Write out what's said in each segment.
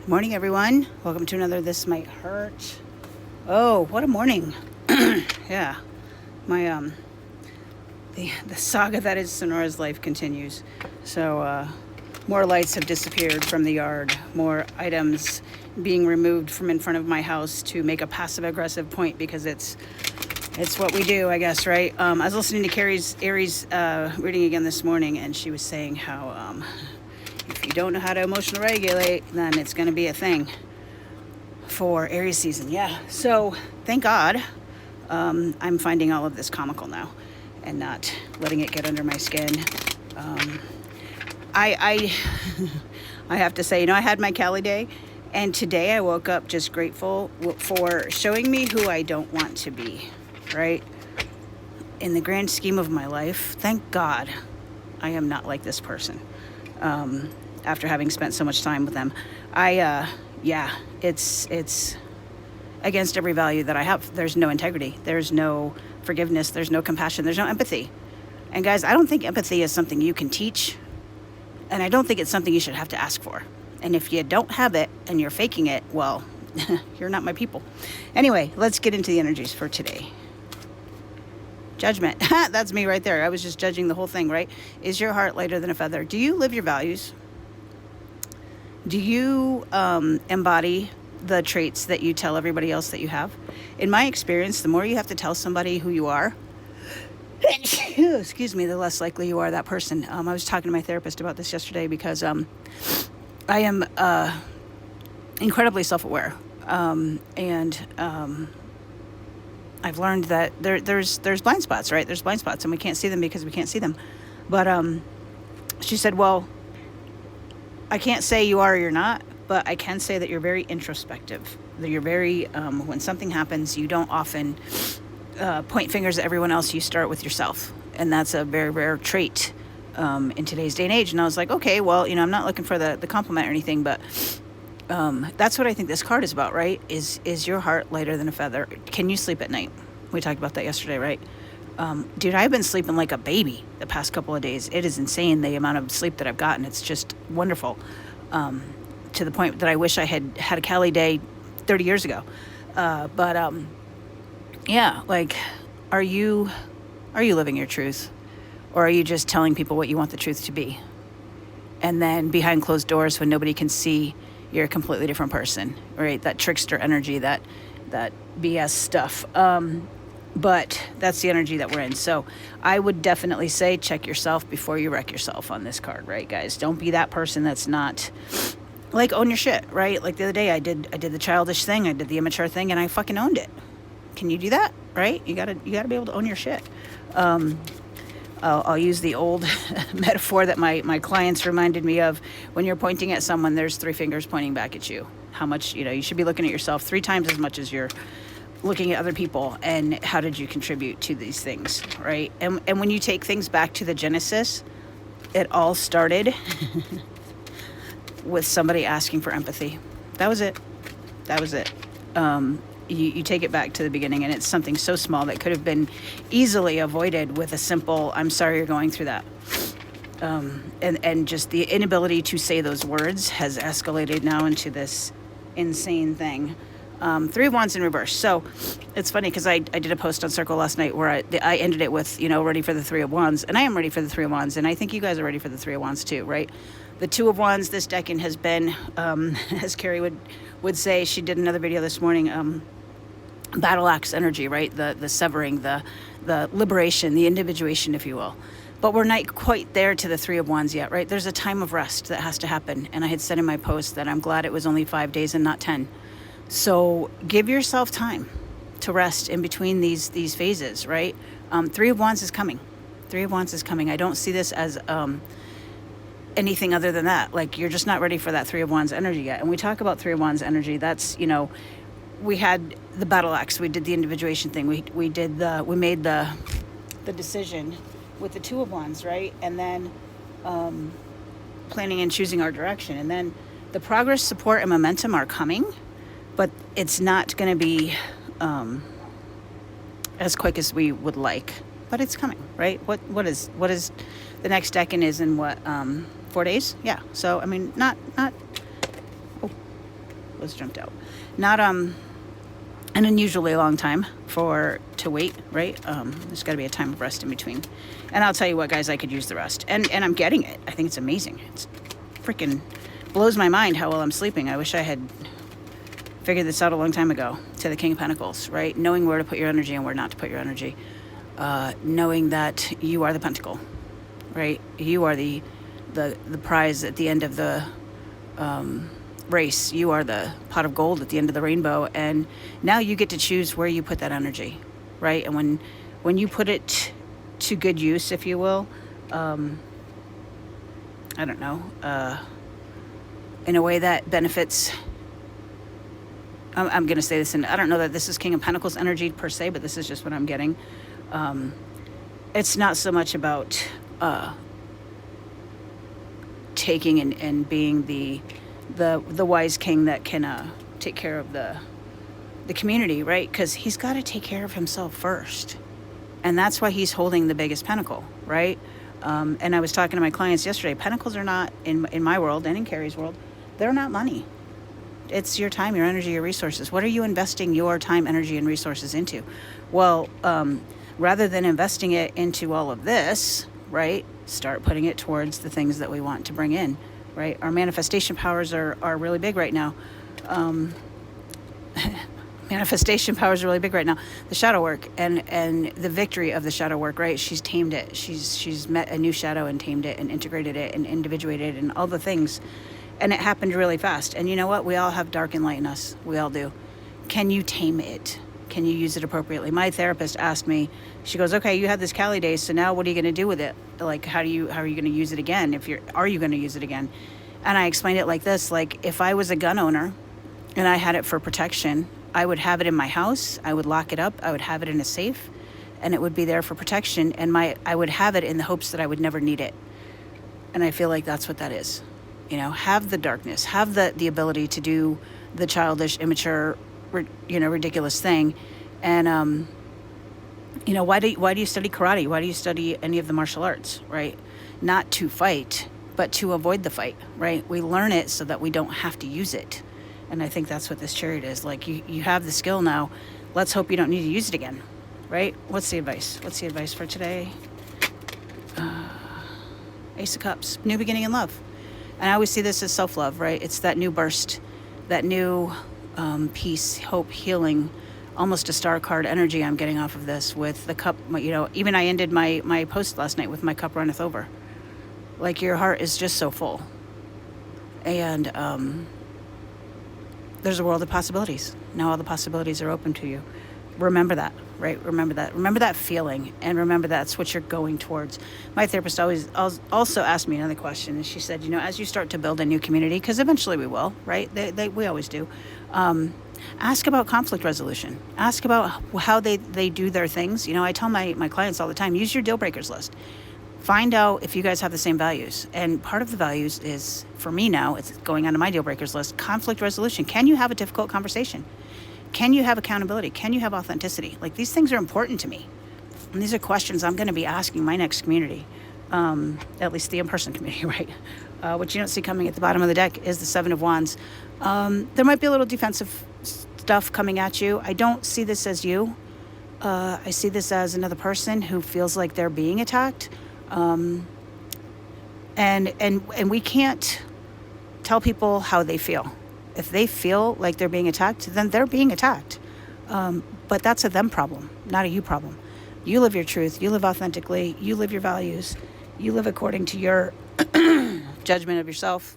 Morning, everyone. Welcome to another This Might Hurt. Oh, what a morning. Yeah. My the saga that is Sonora's life continues. So more lights have disappeared from the yard, more items being removed from in front of my house to make a passive aggressive point because it's what we do, I guess, right? I was listening to Carrie's Aries reading again this morning, and she was saying how if you don't know how to emotional regulate, then it's going to be a thing for Aries season. Yeah. So thank God I'm finding all of this comical now and not letting it get under my skin. I I have to say, I had my Cali day, and today I woke up just grateful for showing me who I don't want to be, right? In the grand scheme of my life, thank God I am not like this person. After having spent so much time with them, it's against every value that I have. There's no integrity. There's no forgiveness. There's no compassion. There's no empathy. And guys, I don't think empathy is something you can teach. And I don't think it's something you should have to ask for. And if you don't have it and you're faking it, well, you're not my people. Anyway, let's get into the energies for today. Judgment. That's me right there. I was just judging the whole thing, right? Is your heart lighter than a feather? Do you live your values? Do you embody the traits that you tell everybody else that you have? In my experience, the more you have to tell somebody who you are, excuse me, the less likely you are that person. I was talking to my therapist about this yesterday because I am incredibly self-aware. And I've learned that there's blind spots, right? There's blind spots, and we can't see them because we can't see them. But she said, well, I can't say you are or you're not, but I can say that you're very introspective. That you're very, when something happens, you don't often point fingers at everyone else. You start with yourself. And that's a very rare trait in today's day and age. And I was like, okay, well, I'm not looking for the compliment or anything, but that's what I think this card is about, right? Is your heart lighter than a feather? Can you sleep at night? We talked about that yesterday, right? Dude, I've been sleeping like a baby the past couple of days. It is insane the amount of sleep that I've gotten. It's just wonderful. To the point that I wish I had had a Cali day 30 years ago. Yeah, like, are you living your truth? Or are you just telling people what you want the truth to be? And then behind closed doors when nobody can see, you're a completely different person, right? That trickster energy, that BS stuff. But that's the energy that we're in. So I would definitely say check yourself before you wreck yourself on this card, right, guys? Don't be that person that's not, like, own your shit, right? Like the other day I did the childish thing, I did the immature thing, and I fucking owned it. Can you do that, right? You gotta be able to own your shit. I'll use the old metaphor that my clients reminded me of. When you're pointing at someone, there's 3 fingers pointing back at you. How much, you should be looking at yourself 3 times as much as you're looking at other people, and how did you contribute to these things, right? And when you take things back to the Genesis, it all started with somebody asking for empathy. That was it. You take it back to the beginning, and it's something so small that could have been easily avoided with a simple, I'm sorry you're going through that. And just the inability to say those words has escalated now into this insane thing. 3 of Wands in reverse. So it's funny because I did a post on Circle last night where I ended it with, ready for the 3 of Wands. And I am ready for the 3 of Wands. And I think you guys are ready for the 3 of Wands too, right? The 2 of Wands this decade has been, as Carrie would say, she did another video this morning, battle axe energy, right? The severing, the liberation, the individuation, if you will. But we're not quite there to the 3 of Wands yet, right? There's a time of rest that has to happen. And I had said in my post that I'm glad it was only 5 days and not 10. So give yourself time to rest in between these phases, right? 3 of Wands is coming. 3 of Wands is coming. I don't see this as anything other than that. Like, you're just not ready for that 3 of Wands energy yet. And we talk about 3 of Wands energy. That's, we had the battle axe. We did the individuation thing. We made the decision with the 2 of Wands, right? And then planning and choosing our direction. And then the progress, support, and momentum are coming. But it's not going to be as quick as we would like. But it's coming, right? What is the next decan is in what 4 days? Yeah. So I mean, not. Oh, was jumped out. Not an unusually long time to wait, right? There's got to be a time of rest in between. And I'll tell you what, guys, I could use the rest. And I'm getting it. I think it's amazing. It's freaking blows my mind how well I'm sleeping. I wish I had figured this out a long time ago. To the King of Pentacles, right? Knowing where to put your energy and where not to put your energy. Knowing that you are the pentacle, right? You are the prize at the end of the race. You are the pot of gold at the end of the rainbow, and now you get to choose where you put that energy, right? And when you put it to good use, if you will, I don't know, in a way that benefits. I'm going to say this, and I don't know that this is King of Pentacles energy per se, but this is just what I'm getting. It's not so much about taking and being the wise king that can take care of the community, right? Because he's got to take care of himself first, and that's why he's holding the biggest pentacle, right? And I was talking to my clients yesterday. Pentacles are not in my world and in Carrie's world. They're not money. It's your time, your energy, your resources. What are you investing your time, energy, and resources into? Well, rather than investing it into all of this, right, start putting it towards the things that we want to bring in, right? Our manifestation powers are really big right now. Manifestation powers are really big right now. The shadow work and the victory of the shadow work, right? She's tamed it. She's met a new shadow and tamed it and integrated it and individuated and all the things. And it happened really fast. And you know what? We all have dark and light in us. We all do. Can you tame it? Can you use it appropriately? My therapist asked me, she goes, okay, you had this Cali day, so now what are you going to do with it? Like, how are you going to use it again? Are you going to use it again? And I explained it like this, like if I was a gun owner and I had it for protection, I would have it in my house. I would lock it up. I would have it in a safe, and it would be there for protection. And I would have it in the hopes that I would never need it. And I feel like that's what that is. You know, have the darkness, have the ability to do the childish, immature, ridiculous thing. And, why do you study karate? Why do you study any of the martial arts, right? Not to fight, but to avoid the fight, right? We learn it so that we don't have to use it. And I think that's what this chariot is. Like, you have the skill now. Let's hope you don't need to use it again, right? What's the advice? What's the advice for today? Ace of Cups, new beginning in love. And I always see this as self-love, right? It's that new burst, that new peace, hope, healing, almost a star card energy I'm getting off of this with the cup. Even I ended my post last night with my cup runneth over. Like, your heart is just so full. And there's a world of possibilities. Now all the possibilities are open to you. Remember that, right? Remember that. Remember that feeling, and remember that's what you're going towards. My therapist always also asked me another question, and she said, as you start to build a new community, because eventually we will, right? We always do. Ask about conflict resolution. Ask about how they do their things. I tell my clients all the time, use your deal breakers list. Find out if you guys have the same values. And part of the values is, for me now, it's going onto my deal breakers list, conflict resolution. Can you have a difficult conversation? Can you have accountability? Can you have authenticity? Like, these things are important to me. And these are questions I'm going to be asking my next community, at least the in-person community, right? What you don't see coming at the bottom of the deck is the Seven of Wands. There might be a little defensive stuff coming at you. I don't see this as you. I see this as another person who feels like they're being attacked. And we can't tell people how they feel. If they feel like they're being attacked, then they're being attacked. But that's a them problem, not a you problem. You live your truth. You live authentically. You live your values. You live according to your judgment of yourself.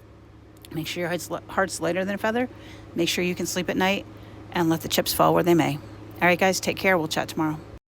Make sure your heart's lighter than a feather. Make sure you can sleep at night, and let the chips fall where they may. All right, guys, take care. We'll chat tomorrow.